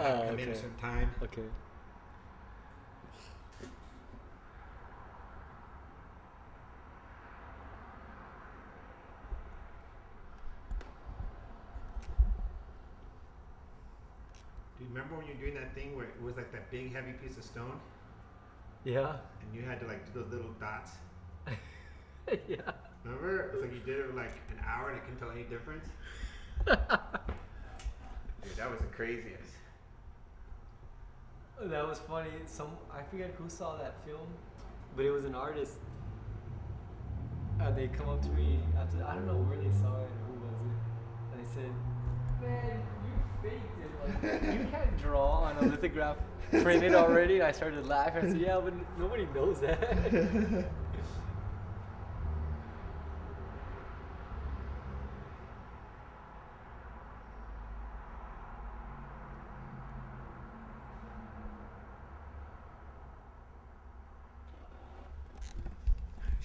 have to come in at a certain time. Okay. Do you remember when you were doing that thing where it was like that big heavy piece of stone Yeah. and you had to like do those little dots? Yeah. Remember? It's like you did it for like an hour and I couldn't tell any difference. Dude, that was the craziest. That was funny. I forget who saw that film, but it was an artist. And they come up to me after, I don't know where they saw it or who was it. And they said, "Man, you faked it. Like, you can't draw on a lithograph printed already." And I started laughing. I said, "Yeah, but nobody knows that."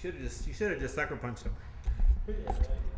You should have just sucker punched him. Yeah, right.